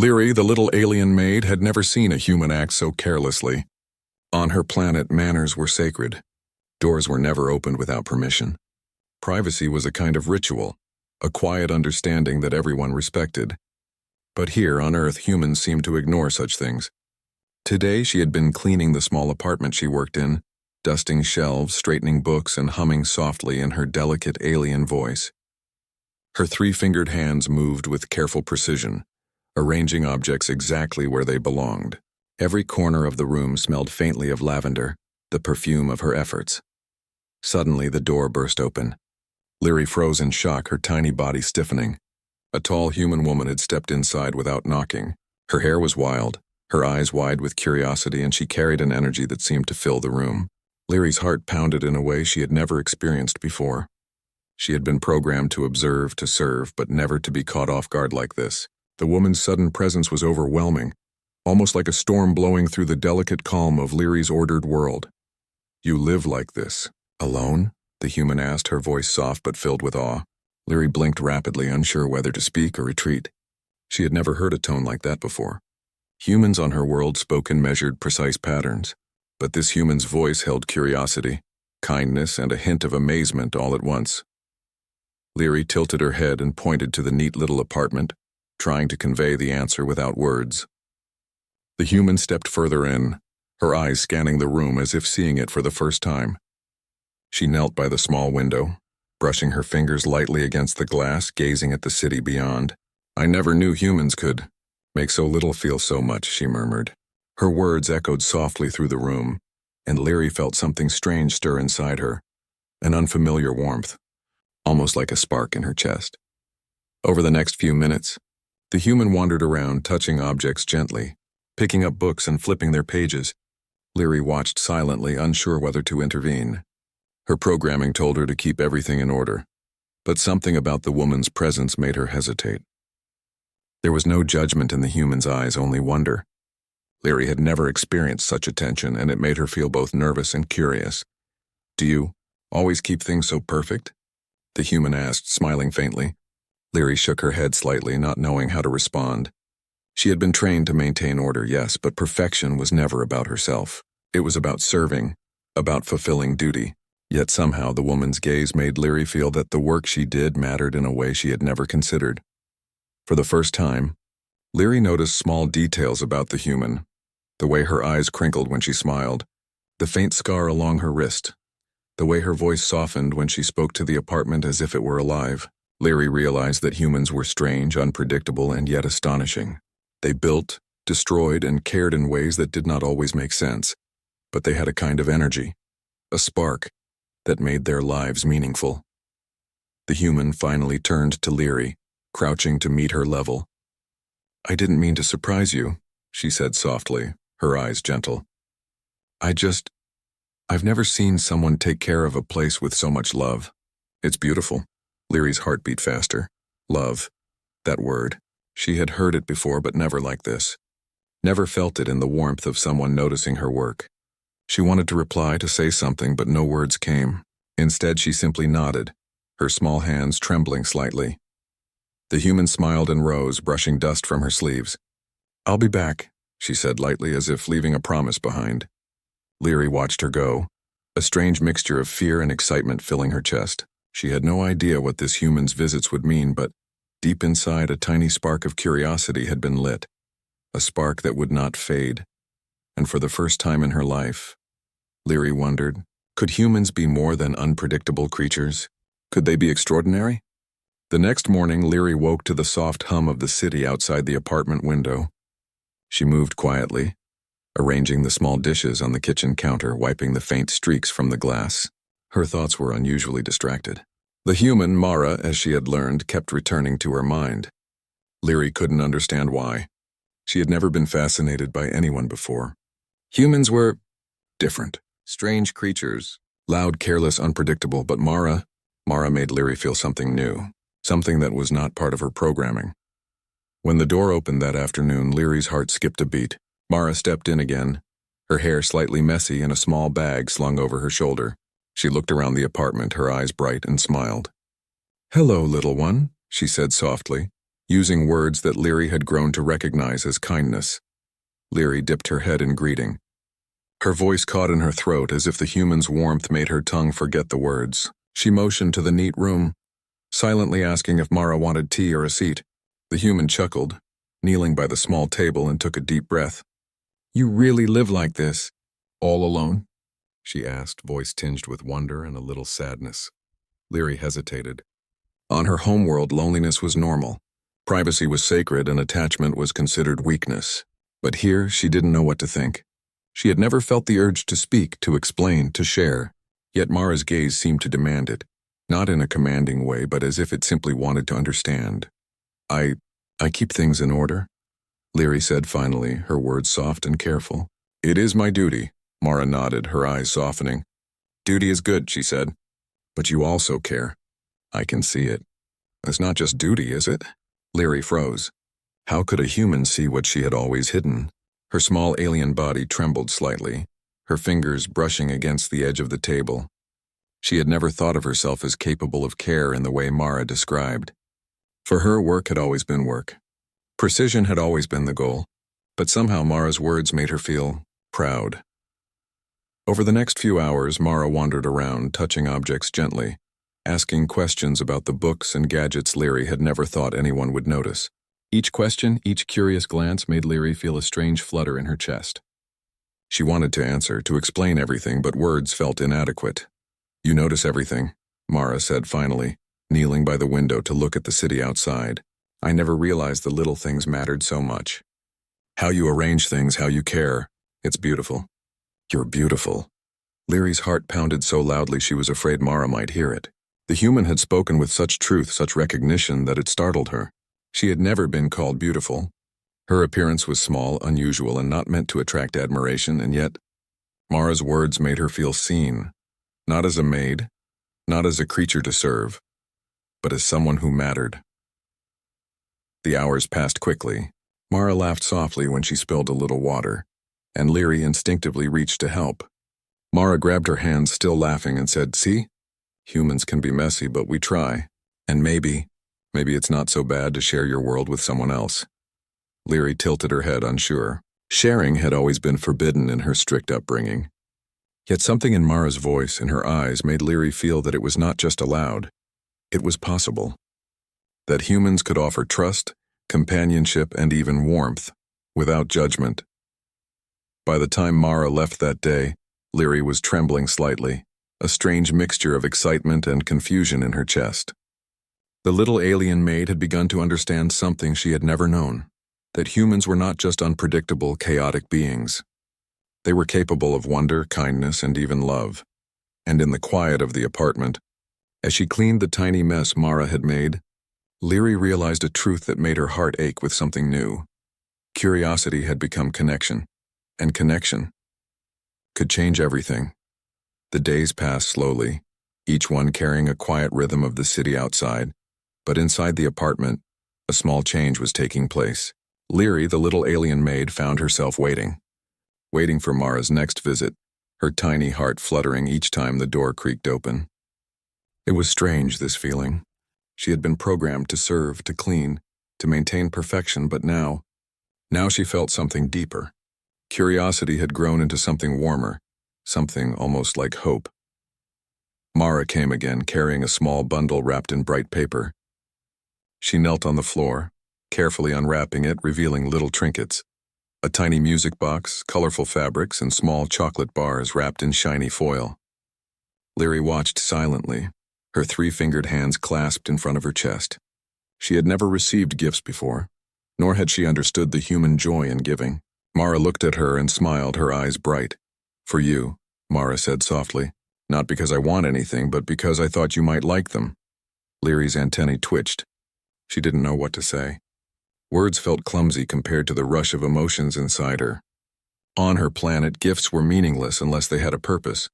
Leary, the little alien maid, had never seen a human act so carelessly. On her planet, manners were sacred. Doors were never opened without permission. Privacy was a kind of ritual, a quiet understanding that everyone respected. But here on Earth, humans seemed to ignore such things. Today she had been cleaning the small apartment she worked in, dusting shelves, straightening books, and humming softly in her delicate alien voice. Her three-fingered hands moved with careful precision, arranging objects exactly where they belonged. Every corner of the room smelled faintly of lavender, the perfume of her efforts. Suddenly the door burst open. Leary froze in shock, her tiny body stiffening. A tall human woman had stepped inside without knocking. Her hair was wild, her eyes wide with curiosity, and she carried an energy that seemed to fill the room. Leary's heart pounded in a way she had never experienced before. She had been programmed to observe, to serve, but never to be caught off guard like this. The woman's sudden presence was overwhelming, almost like a storm blowing through the delicate calm of Leary's ordered world. "You live like this, alone?" the human asked, her voice soft but filled with awe. Leary blinked rapidly, unsure whether to speak or retreat. She had never heard a tone like that before. Humans on her world spoke in measured, precise patterns, but this human's voice held curiosity, kindness, and a hint of amazement all at once. Leary tilted her head and pointed to the neat little apartment, trying to convey the answer without words. The human stepped further in, her eyes scanning the room as if seeing it for the first time. She knelt by the small window, brushing her fingers lightly against the glass, gazing at the city beyond. "I never knew humans could make so little feel so much," she murmured. Her words echoed softly through the room, and Leary felt something strange stir inside her, an unfamiliar warmth, almost like a spark in her chest. Over the next few minutes, the human wandered around, touching objects gently, picking up books and flipping their pages. Leary watched silently, unsure whether to intervene. Her programming told her to keep everything in order, but something about the woman's presence made her hesitate. There was no judgment in the human's eyes, only wonder. Leary had never experienced such attention, and it made her feel both nervous and curious. "Do you always keep things so perfect?" the human asked, smiling faintly. Leary shook her head slightly, not knowing how to respond. She had been trained to maintain order, yes, but perfection was never about herself. It was about serving, about fulfilling duty. Yet somehow the woman's gaze made Leary feel that the work she did mattered in a way she had never considered. For the first time, Leary noticed small details about the human, the way her eyes crinkled when she smiled, the faint scar along her wrist, the way her voice softened when she spoke to the apartment as if it were alive. Leary realized that humans were strange, unpredictable, and yet astonishing. They built, destroyed, and cared in ways that did not always make sense, but they had a kind of energy, a spark, that made their lives meaningful. The human finally turned to Leary, crouching to meet her level. "I didn't mean to surprise you," she said softly, her eyes gentle. I've never seen someone take care of a place with so much love. It's beautiful." Leary's heart beat faster. Love. That word. She had heard it before, but never like this. Never felt it in the warmth of someone noticing her work. She wanted to reply, to say something, but no words came. Instead, she simply nodded, her small hands trembling slightly. The human smiled and rose, brushing dust from her sleeves. "I'll be back," she said lightly, as if leaving a promise behind. Leary watched her go, a strange mixture of fear and excitement filling her chest. She had no idea what this human's visits would mean, but deep inside, a tiny spark of curiosity had been lit, a spark that would not fade. And for the first time in her life, Leary wondered, could humans be more than unpredictable creatures? Could they be extraordinary? The next morning, Leary woke to the soft hum of the city outside the apartment window. She moved quietly, arranging the small dishes on the kitchen counter, wiping the faint streaks from the glass. Her thoughts were unusually distracted. The human, Mara, as she had learned, kept returning to her mind. Leary couldn't understand why. She had never been fascinated by anyone before. Humans were different. Strange creatures, loud, careless, unpredictable, but Mara made Leary feel something new, something that was not part of her programming. When the door opened that afternoon, Leary's heart skipped a beat. Mara stepped in again, her hair slightly messy and a small bag slung over her shoulder. She looked around the apartment, her eyes bright, and smiled. "Hello, little one," she said softly. using words that Leary had grown to recognize as kindness. Leary dipped her head in greeting. Her voice caught in her throat as if the human's warmth made her tongue forget the words. She motioned to the neat room, silently asking if Mara wanted tea or a seat. The human chuckled, kneeling by the small table, and took a deep breath. "You really live like this? All alone?" she asked, voice tinged with wonder and a little sadness. Leary hesitated. On her homeworld, loneliness was normal. Privacy was sacred and attachment was considered weakness. But here, she didn't know what to think. She had never felt the urge to speak, to explain, to share. Yet Mara's gaze seemed to demand it, not in a commanding way, but as if it simply wanted to understand. I keep things in order," Leary said finally, her words soft and careful. "It is my duty," Mara nodded, her eyes softening. "Duty is good," she said. "But you also care. I can see it." "It's not just duty, is it?" Leary froze. How could a human see what she had always hidden? Her small alien body trembled slightly, her fingers brushing against the edge of the table. She had never thought of herself as capable of care in the way Mara described. For her, work had always been work. Precision had always been the goal, but somehow Mara's words made her feel proud. Over the next few hours, Mara wandered around, touching objects gently, asking questions about the books and gadgets Leary had never thought anyone would notice. Each question, each curious glance made Leary feel a strange flutter in her chest. She wanted to answer, to explain everything, but words felt inadequate. "You notice everything," Mara said finally, kneeling by the window to look at the city outside. "I never realized the little things mattered so much. How you arrange things, how you care. It's beautiful." "You're beautiful." Leary's heart pounded so loudly she was afraid Mara might hear it. The human had spoken with such truth, such recognition, that it startled her. She had never been called beautiful. Her appearance was small, unusual, and not meant to attract admiration, and yet Mara's words made her feel seen, not as a maid, not as a creature to serve, but as someone who mattered. The hours passed quickly. Mara laughed softly when she spilled a little water, and Leary instinctively reached to help. Mara grabbed her hands, still laughing, and said, "See? Humans can be messy, but we try. And maybe it's not so bad to share your world with someone else." Leary tilted her head, unsure. Sharing had always been forbidden in her strict upbringing. Yet something in Mara's voice, in her eyes, made Leary feel that it was not just allowed. It was possible. That humans could offer trust, companionship, and even warmth, without judgment. By the time Mara left that day, Leary was trembling slightly, a strange mixture of excitement and confusion in her chest. The little alien maid had begun to understand something she had never known, that humans were not just unpredictable, chaotic beings. They were capable of wonder, kindness, and even love. And in the quiet of the apartment, as she cleaned the tiny mess Mara had made, Leary realized a truth that made her heart ache with something new. Curiosity had become connection, and connection could change everything. The days passed slowly, each one carrying a quiet rhythm of the city outside, but inside the apartment, a small change was taking place. Leary, the little alien maid, found herself waiting for Mara's next visit, her tiny heart fluttering each time the door creaked open. It was strange, this feeling. She had been programmed to serve, to clean, to maintain perfection, but now she felt something deeper. Curiosity had grown into something warmer, something almost like hope. Mara came again, carrying a small bundle wrapped in bright paper. She knelt on the floor, carefully unwrapping it, revealing little trinkets. A tiny music box, colorful fabrics, and small chocolate bars wrapped in shiny foil. Leary watched silently, her three-fingered hands clasped in front of her chest. She had never received gifts before, nor had she understood the human joy in giving. Mara looked at her and smiled, her eyes bright. "For you," Mara said softly. "Not because I want anything, but because I thought you might like them." Leary's antennae twitched. She didn't know what to say. Words felt clumsy compared to the rush of emotions inside her. On her planet, gifts were meaningless unless they had a purpose.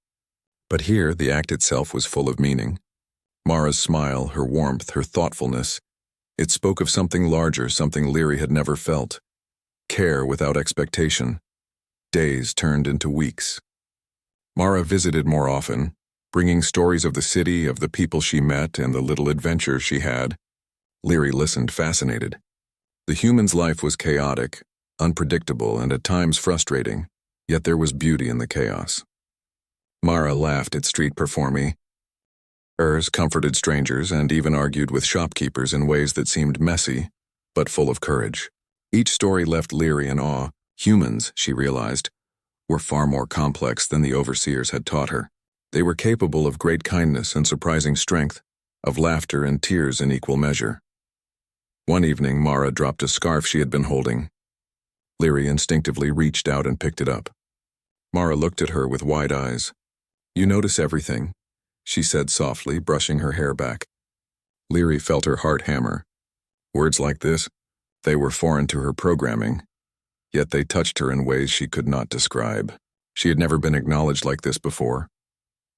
But here, the act itself was full of meaning. Mara's smile, her warmth, her thoughtfulness, it spoke of something larger, something Leary had never felt. Care without expectation. Days turned into weeks. Mara visited more often, bringing stories of the city, of the people she met, and the little adventures she had. Leary listened, fascinated. The human's life was chaotic, unpredictable, and at times frustrating, yet there was beauty in the chaos. Mara laughed at street performers, comforted strangers, and even argued with shopkeepers in ways that seemed messy, but full of courage. Each story left Leary in awe. Humans, she realized, were far more complex than the overseers had taught her. They were capable of great kindness and surprising strength, of laughter and tears in equal measure. One evening, Mara dropped a scarf she had been holding. Leary instinctively reached out and picked it up. Mara looked at her with wide eyes. "You notice everything," she said softly, brushing her hair back. Leary felt her heart hammer. Words like this, they were foreign to her programming, yet they touched her in ways she could not describe. She had never been acknowledged like this before.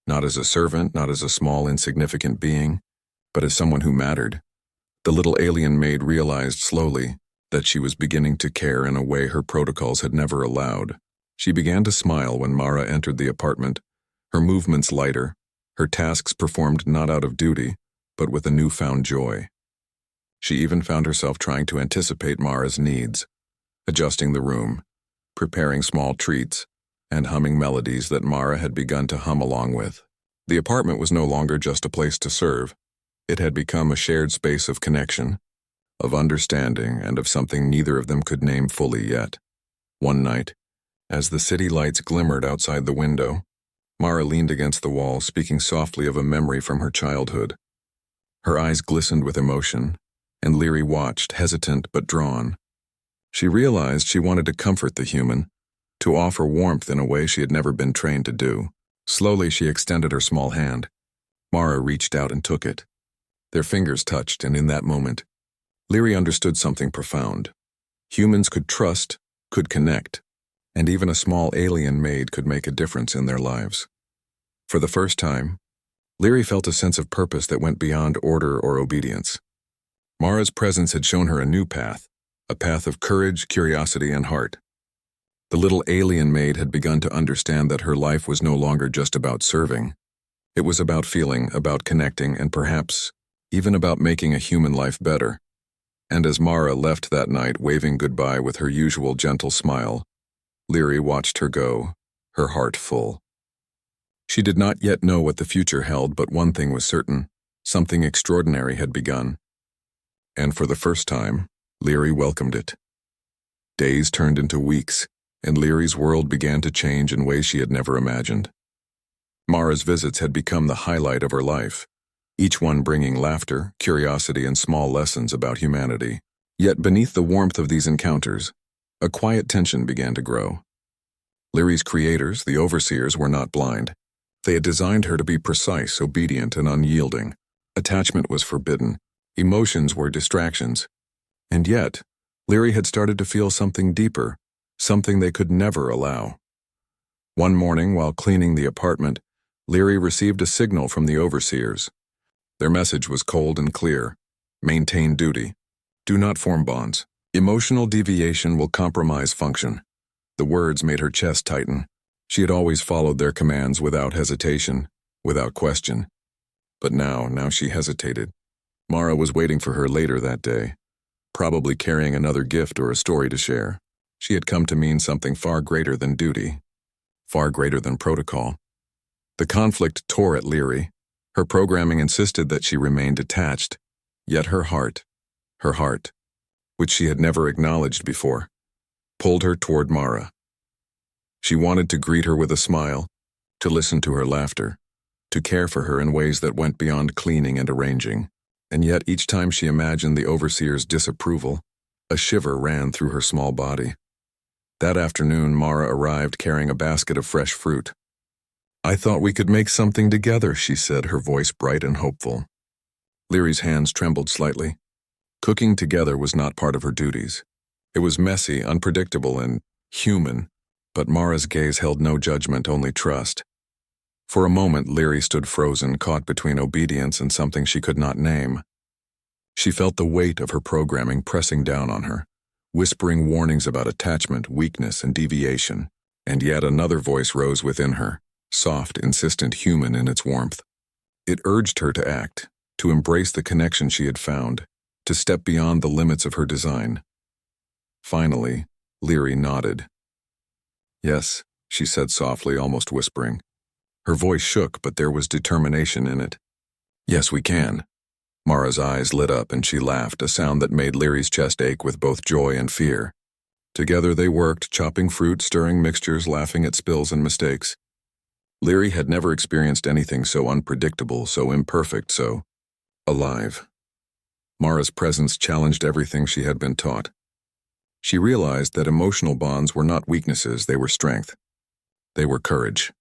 Not as a servant, not as a small, insignificant being, but as someone who mattered. The little alien maid realized slowly that she was beginning to care in a way her protocols had never allowed. She began to smile when Mara entered the apartment, her movements lighter, her tasks performed not out of duty, but with a newfound joy. She even found herself trying to anticipate Mara's needs, adjusting the room, preparing small treats, and humming melodies that Mara had begun to hum along with. The apartment was no longer just a place to serve. It had become a shared space of connection, of understanding, and of something neither of them could name fully yet. One night, as the city lights glimmered outside the window, Mara leaned against the wall, speaking softly of a memory from her childhood. Her eyes glistened with emotion, and Leary watched, hesitant but drawn. She realized she wanted to comfort the human, to offer warmth in a way she had never been trained to do. Slowly, she extended her small hand. Mara reached out and took it. Their fingers touched, and in that moment, Leary understood something profound. Humans could trust, could connect, and even a small alien maid could make a difference in their lives. For the first time, Leary felt a sense of purpose that went beyond order or obedience. Mara's presence had shown her a new path, a path of courage, curiosity, and heart. The little alien maid had begun to understand that her life was no longer just about serving. It was about feeling, about connecting, and perhaps even about making a human life better. And as Mara left that night, waving goodbye with her usual gentle smile, Leary watched her go, her heart full. She did not yet know what the future held, but one thing was certain: something extraordinary had begun. And for the first time, Leary welcomed it. Days turned into weeks, and Leary's world began to change in ways she had never imagined. Mara's visits had become the highlight of her life, each one bringing laughter, curiosity, and small lessons about humanity. Yet beneath the warmth of these encounters, a quiet tension began to grow. Leary's creators, the overseers, were not blind. They had designed her to be precise, obedient, and unyielding. Attachment was forbidden. Emotions were distractions. And yet, Leary had started to feel something deeper, something they could never allow. One morning, while cleaning the apartment, Leary received a signal from the overseers. Their message was cold and clear: maintain duty. Do not form bonds. Emotional deviation will compromise function. The words made her chest tighten. She had always followed their commands without hesitation, without question. But now she hesitated. Mara was waiting for her later that day, probably carrying another gift or a story to share. She had come to mean something far greater than duty, far greater than protocol. The conflict tore at Leary. Her programming insisted that she remain detached, yet her heart, which she had never acknowledged before, pulled her toward Mara. She wanted to greet her with a smile, to listen to her laughter, to care for her in ways that went beyond cleaning and arranging. And yet each time she imagined the overseer's disapproval, a shiver ran through her small body. That afternoon, Mara arrived carrying a basket of fresh fruit. "I thought we could make something together," she said, her voice bright and hopeful. Leary's hands trembled slightly. Cooking together was not part of her duties. It was messy, unpredictable, and human, but Mara's gaze held no judgment, only trust. For a moment, Leary stood frozen, caught between obedience and something she could not name. She felt the weight of her programming pressing down on her, whispering warnings about attachment, weakness, and deviation. And yet another voice rose within her, soft, insistent, human in its warmth. It urged her to act, to embrace the connection she had found, to step beyond the limits of her design. Finally, Leary nodded. "Yes," she said softly, almost whispering. Her voice shook, but there was determination in it. "Yes, we can." Mara's eyes lit up and she laughed, a sound that made Leary's chest ache with both joy and fear. Together they worked, chopping fruit, stirring mixtures, laughing at spills and mistakes. Leary had never experienced anything so unpredictable, so imperfect, so alive. Mara's presence challenged everything she had been taught. She realized that emotional bonds were not weaknesses, they were strength. They were courage.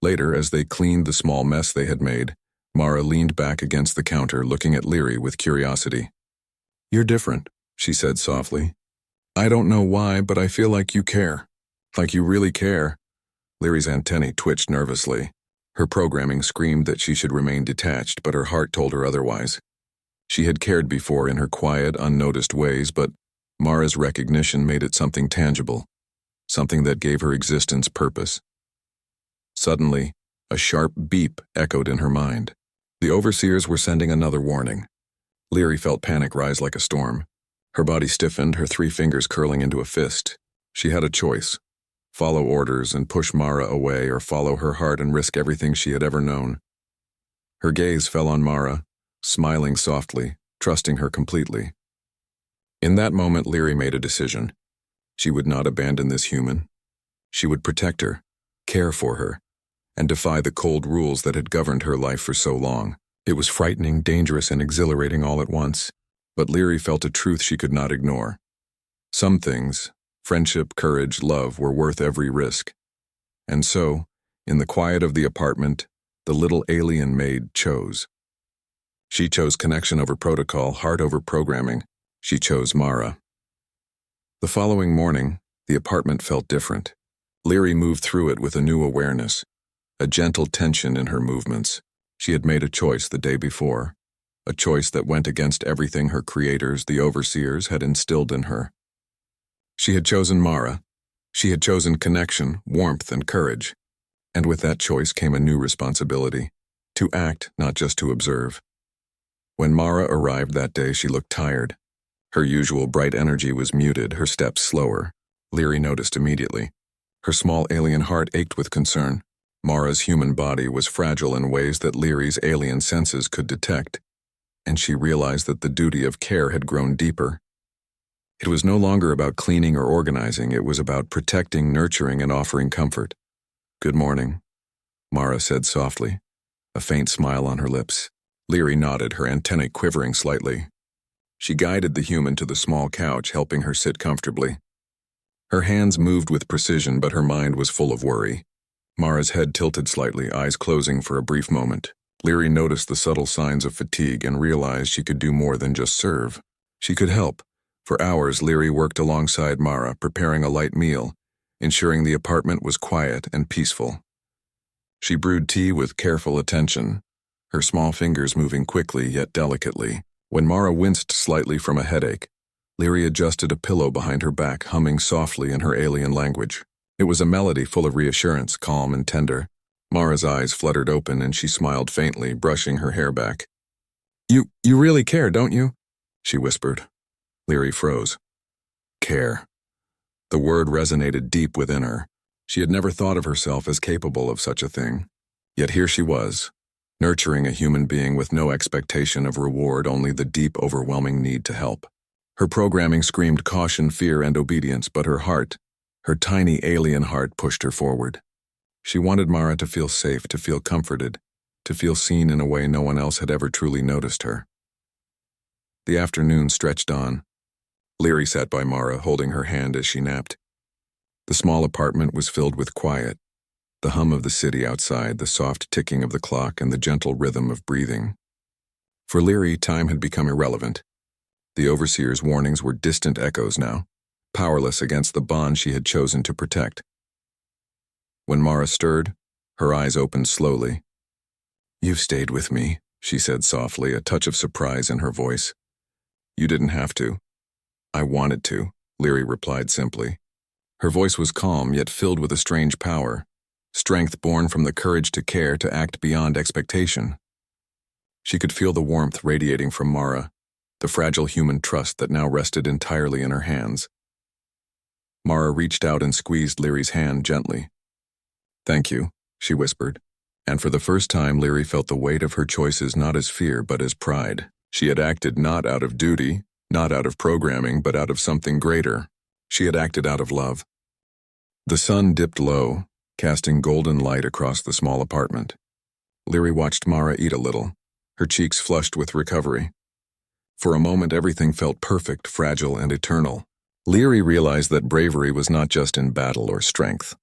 Later, as they cleaned the small mess they had made, Mara leaned back against the counter, looking at Leary with curiosity. "You're different," she said softly. "I don't know why, but I feel like you care. Like you really care." Leary's antennae twitched nervously. Her programming screamed that she should remain detached, but her heart told her otherwise. She had cared before in her quiet, unnoticed ways, but Mara's recognition made it something tangible, something that gave her existence purpose. Suddenly, a sharp beep echoed in her mind. The overseers were sending another warning. Leary felt panic rise like a storm. Her body stiffened, her 3 fingers curling into a fist. She had a choice: follow orders and push Mara away, or follow her heart and risk everything she had ever known. Her gaze fell on Mara, smiling softly, trusting her completely. In that moment, Leary made a decision. She would not abandon this human. She would protect her, care for her, and defy the cold rules that had governed her life for so long. It was frightening, dangerous, and exhilarating all at once, but Leary felt a truth she could not ignore. Some things, friendship, courage, love, were worth every risk. And so, in the quiet of the apartment, the little alien maid chose. She chose connection over protocol, heart over programming. She chose Mara. The following morning, the apartment felt different. Leary moved through it with a new awareness, a gentle tension in her movements. She had made a choice the day before, a choice that went against everything her creators, the overseers, had instilled in her. She had chosen Mara. She had chosen connection, warmth, and courage. And with that choice came a new responsibility: to act, not just to observe. When Mara arrived that day, she looked tired. Her usual bright energy was muted, her steps slower. Leary noticed immediately. Her small alien heart ached with concern. Mara's human body was fragile in ways that Leary's alien senses could detect, and she realized that the duty of care had grown deeper. It was no longer about cleaning or organizing, it was about protecting, nurturing, and offering comfort. "Good morning," Mara said softly, a faint smile on her lips. Leary nodded, her antennae quivering slightly. She guided the human to the small couch, helping her sit comfortably. Her hands moved with precision, but her mind was full of worry. Mara's head tilted slightly, eyes closing for a brief moment. Leary noticed the subtle signs of fatigue and realized she could do more than just serve. She could help. For hours, Leary worked alongside Mara, preparing a light meal, ensuring the apartment was quiet and peaceful. She brewed tea with careful attention, her small fingers moving quickly yet delicately. When Mara winced slightly from a headache, Leary adjusted a pillow behind her back, humming softly in her alien language. It was a melody full of reassurance, calm and tender. Mara's eyes fluttered open and she smiled faintly, brushing her hair back. You really care, don't you?" she whispered. Leary froze. Care. The word resonated deep within her. She had never thought of herself as capable of such a thing. Yet here she was, nurturing a human being with no expectation of reward, only the deep, overwhelming need to help. Her programming screamed caution, fear, and obedience, but her heart, her tiny alien heart, pushed her forward. She wanted Mara to feel safe, to feel comforted, to feel seen in a way no one else had ever truly noticed her. The afternoon stretched on. Leary sat by Mara, holding her hand as she napped. The small apartment was filled with quiet, the hum of the city outside, the soft ticking of the clock, and the gentle rhythm of breathing. For Leary, time had become irrelevant. The overseer's warnings were distant echoes now, powerless against the bond she had chosen to protect. When Mara stirred, her eyes opened slowly. "You've stayed with me," she said softly, a touch of surprise in her voice. "You didn't have to." "I wanted to," Leary replied simply. Her voice was calm, yet filled with a strange power, strength born from the courage to care, to act beyond expectation. She could feel the warmth radiating from Mara, the fragile human trust that now rested entirely in her hands. Mara reached out and squeezed Leary's hand gently. "Thank you," she whispered. And for the first time, Leary felt the weight of her choices not as fear but as pride. She had acted not out of duty, not out of programming, but out of something greater. She had acted out of love. The sun dipped low, casting golden light across the small apartment. Leary watched Mara eat a little, her cheeks flushed with recovery. For a moment, everything felt perfect, fragile, and eternal. Leary realized that bravery was not just in battle or strength,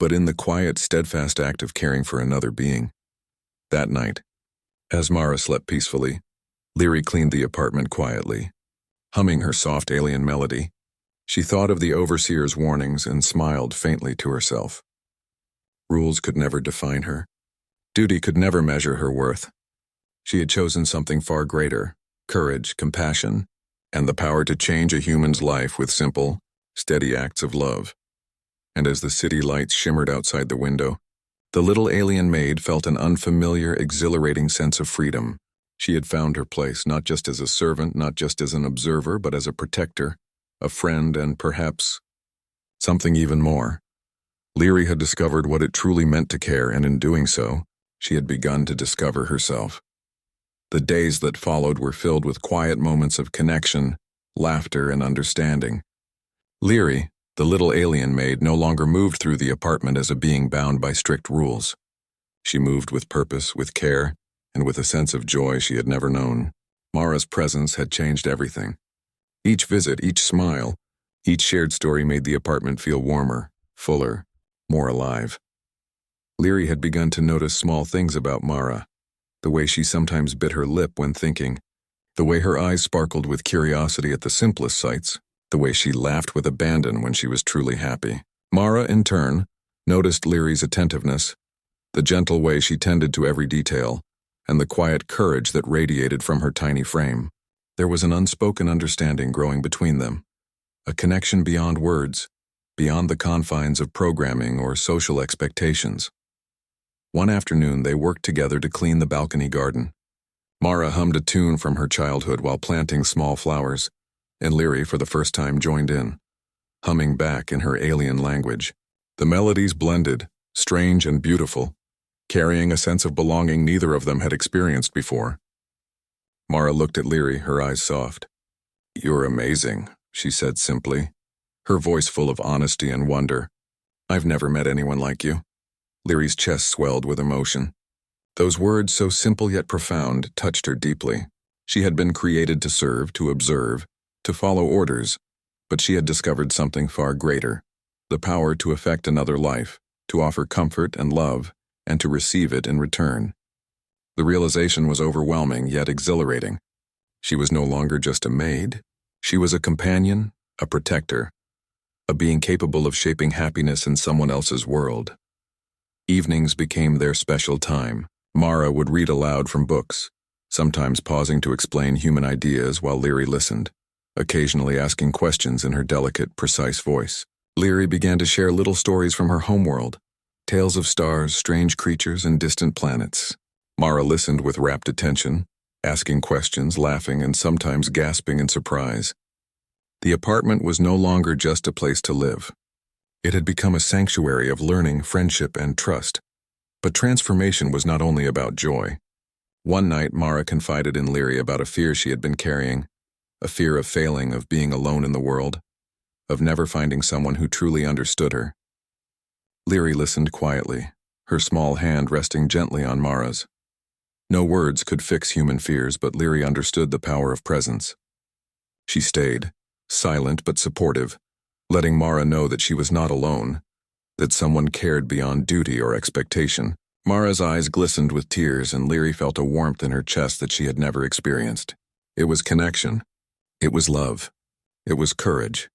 but in the quiet, steadfast act of caring for another being. That night, as Mara slept peacefully, Leary cleaned the apartment quietly, humming her soft alien melody. She thought of the overseer's warnings and smiled faintly to herself. Rules could never define her. Duty could never measure her worth. She had chosen something far greater: courage, compassion, and the power to change a human's life with simple, steady acts of love. And as the city lights shimmered outside the window, the little alien maid felt an unfamiliar, exhilarating sense of freedom. She had found her place, not just as a servant, not just as an observer, but as a protector, a friend, and perhaps something even more. Leary had discovered what it truly meant to care, and in doing so, she had begun to discover herself. The days that followed were filled with quiet moments of connection, laughter, and understanding. Leary, the little alien maid, no longer moved through the apartment as a being bound by strict rules. She moved with purpose, with care, and with a sense of joy she had never known. Mara's presence had changed everything. Each visit, each smile, each shared story made the apartment feel warmer, fuller, more alive. Leary had begun to notice small things about Mara: the way she sometimes bit her lip when thinking, the way her eyes sparkled with curiosity at the simplest sights, the way she laughed with abandon when she was truly happy. Mara, in turn, noticed Leary's attentiveness, the gentle way she tended to every detail, and the quiet courage that radiated from her tiny frame. There was an unspoken understanding growing between them, a connection beyond words, beyond the confines of programming or social expectations. One afternoon, they worked together to clean the balcony garden. Mara hummed a tune from her childhood while planting small flowers, and Leary, for the first time, joined in, humming back in her alien language. The melodies blended, strange and beautiful, carrying a sense of belonging neither of them had experienced before. Mara looked at Leary, her eyes soft. "You're amazing," she said simply, her voice full of honesty and wonder. "I've never met anyone like you." Leary's chest swelled with emotion. Those words, so simple yet profound, touched her deeply. She had been created to serve, to observe, to follow orders, but she had discovered something far greater: the power to affect another life, to offer comfort and love, and to receive it in return. The realization was overwhelming yet exhilarating. She was no longer just a maid. She was a companion, a protector, a being capable of shaping happiness in someone else's world. Evenings became their special time. Mara would read aloud from books, sometimes pausing to explain human ideas while Leary listened, occasionally asking questions in her delicate, precise voice. Leary began to share little stories from her homeworld, tales of stars, strange creatures, and distant planets. Mara listened with rapt attention, asking questions, laughing, and sometimes gasping in surprise. The apartment was no longer just a place to live. It had become a sanctuary of learning, friendship, and trust. But transformation was not only about joy. One night, Mara confided in Leary about a fear she had been carrying, a fear of failing, of being alone in the world, of never finding someone who truly understood her. Leary listened quietly, her small hand resting gently on Mara's. No words could fix human fears, but Leary understood the power of presence. She stayed, silent but supportive, letting Mara know that she was not alone, that someone cared beyond duty or expectation. Mara's eyes glistened with tears, and Leary felt a warmth in her chest that she had never experienced. It was connection. It was love. It was courage.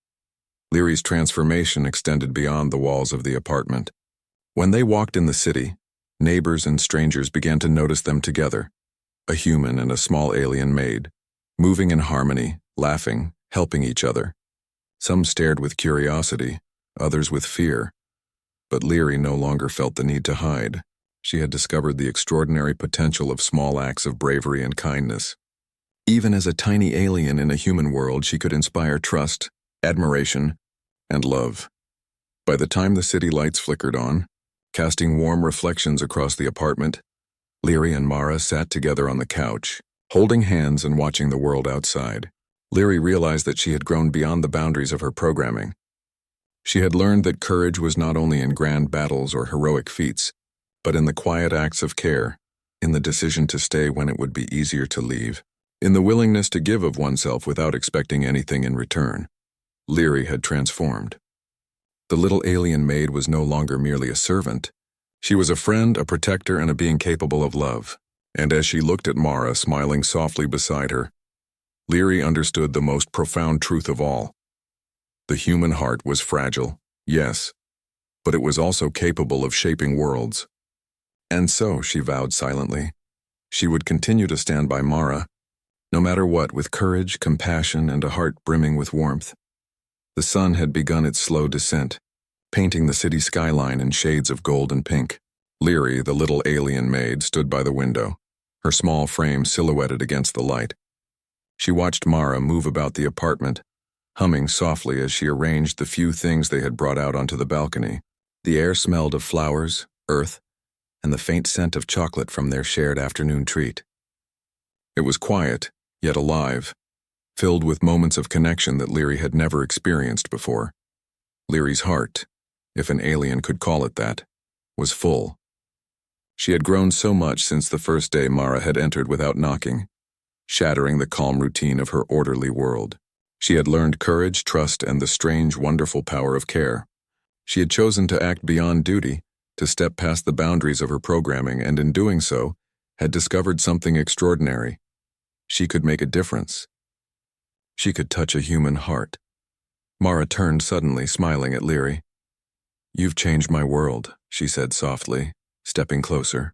Leary's transformation extended beyond the walls of the apartment. When they walked in the city, neighbors and strangers began to notice them together, a human and a small alien maid, moving in harmony, laughing, helping each other. Some stared with curiosity, others with fear. But Leary no longer felt the need to hide. She had discovered the extraordinary potential of small acts of bravery and kindness. Even as a tiny alien in a human world, she could inspire trust, admiration, and love. By the time the city lights flickered on, casting warm reflections across the apartment, Leary and Mara sat together on the couch, holding hands and watching the world outside. Leary realized that she had grown beyond the boundaries of her programming. She had learned that courage was not only in grand battles or heroic feats, but in the quiet acts of care, in the decision to stay when it would be easier to leave, in the willingness to give of oneself without expecting anything in return. Leary had transformed. The little alien maid was no longer merely a servant. She was a friend, a protector, and a being capable of love. And as she looked at Mara smiling softly beside her, Leary understood the most profound truth of all. The human heart was fragile, yes, but it was also capable of shaping worlds. And so, she vowed silently, she would continue to stand by Mara, no matter what, with courage, compassion, and a heart brimming with warmth. The sun had begun its slow descent, painting the city skyline in shades of gold and pink. Leary, the little alien maid, stood by the window, her small frame silhouetted against the light. She watched Mara move about the apartment, humming softly as she arranged the few things they had brought out onto the balcony. The air smelled of flowers, earth, and the faint scent of chocolate from their shared afternoon treat. It was quiet, yet alive, filled with moments of connection that Leary had never experienced before. Leary's heart, if an alien could call it that, was full. She had grown so much since the first day Mara had entered without knocking, shattering the calm routine of her orderly world. She had learned courage, trust, and the strange, wonderful power of care. She had chosen to act beyond duty, to step past the boundaries of her programming, and in doing so, had discovered something extraordinary. She could make a difference. She could touch a human heart. Mara turned suddenly, smiling at Leary. "You've changed my world," she said softly, stepping closer.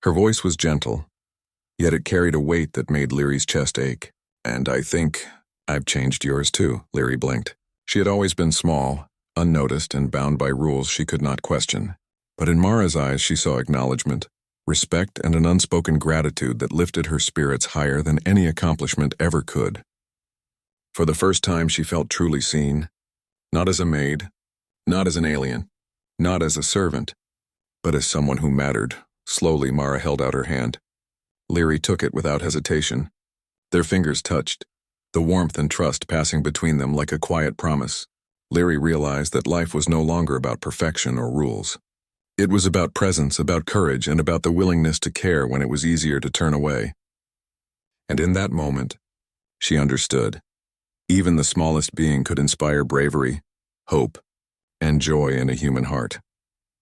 Her voice was gentle, yet it carried a weight that made Leary's chest ache. "And I think I've changed yours too," Leary blinked. She had always been small, unnoticed, and bound by rules she could not question. But in Mara's eyes she saw acknowledgement, respect, and an unspoken gratitude that lifted her spirits higher than any accomplishment ever could. For the first time she felt truly seen, not as a maid, not as an alien, not as a servant, but as someone who mattered. Slowly Mara held out her hand. Leary took it without hesitation. Their fingers touched, the warmth and trust passing between them like a quiet promise. Leary realized that life was no longer about perfection or rules. It was about presence, about courage, and about the willingness to care when it was easier to turn away. And in that moment, she understood. Even the smallest being could inspire bravery, hope, and joy in a human heart.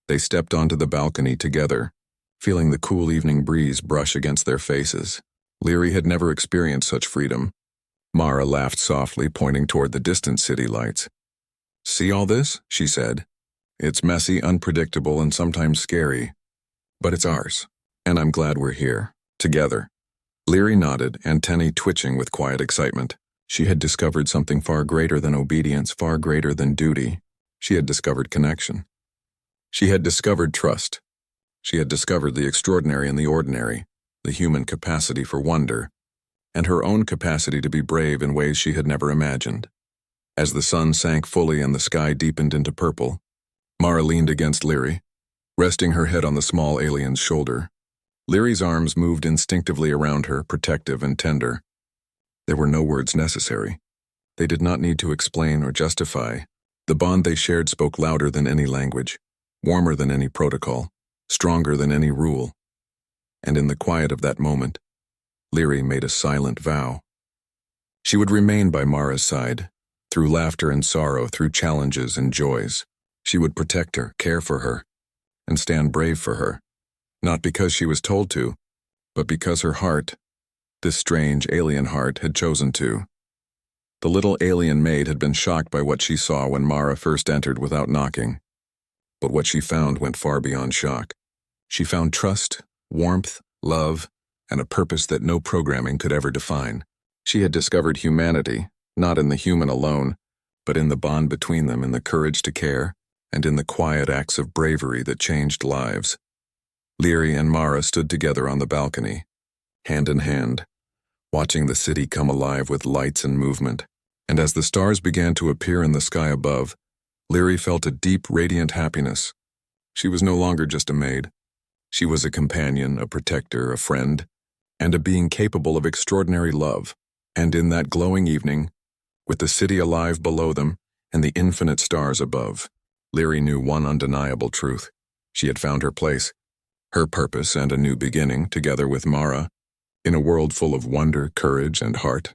They stepped onto the balcony together, feeling the cool evening breeze brush against their faces. Leary had never experienced such freedom. Mara laughed softly, pointing toward the distant city lights. "See all this?" she said. "It's messy, unpredictable, and sometimes scary. But it's ours, and I'm glad we're here, together." Leary nodded, antennae twitching with quiet excitement. She had discovered something far greater than obedience, far greater than duty. She had discovered connection. She had discovered trust. She had discovered the extraordinary in the ordinary, the human capacity for wonder, and her own capacity to be brave in ways she had never imagined. As the sun sank fully and the sky deepened into purple, Mara leaned against Leary, resting her head on the small alien's shoulder. Leary's arms moved instinctively around her, protective and tender. There were no words necessary. They did not need to explain or justify. The bond they shared spoke louder than any language, warmer than any protocol, stronger than any rule. And in the quiet of that moment, Leary made a silent vow. She would remain by Mara's side, through laughter and sorrow, through challenges and joys. She would protect her, care for her, and stand brave for her, not because she was told to, but because her heart, this strange alien heart, had chosen to. The little alien maid had been shocked by what she saw when Mara first entered without knocking. But what she found went far beyond shock. She found trust, warmth, love, and a purpose that no programming could ever define. She had discovered humanity, not in the human alone, but in the bond between them, in the courage to care, and in the quiet acts of bravery that changed lives. Leary and Mara stood together on the balcony, hand in hand, watching the city come alive with lights and movement. And as the stars began to appear in the sky above, Leary felt a deep, radiant happiness. She was no longer just a maid. She was a companion, a protector, a friend, and a being capable of extraordinary love. And in that glowing evening, with the city alive below them and the infinite stars above, Leary knew one undeniable truth. She had found her place, her purpose, and a new beginning, together with Mara, in a world full of wonder, courage, and heart.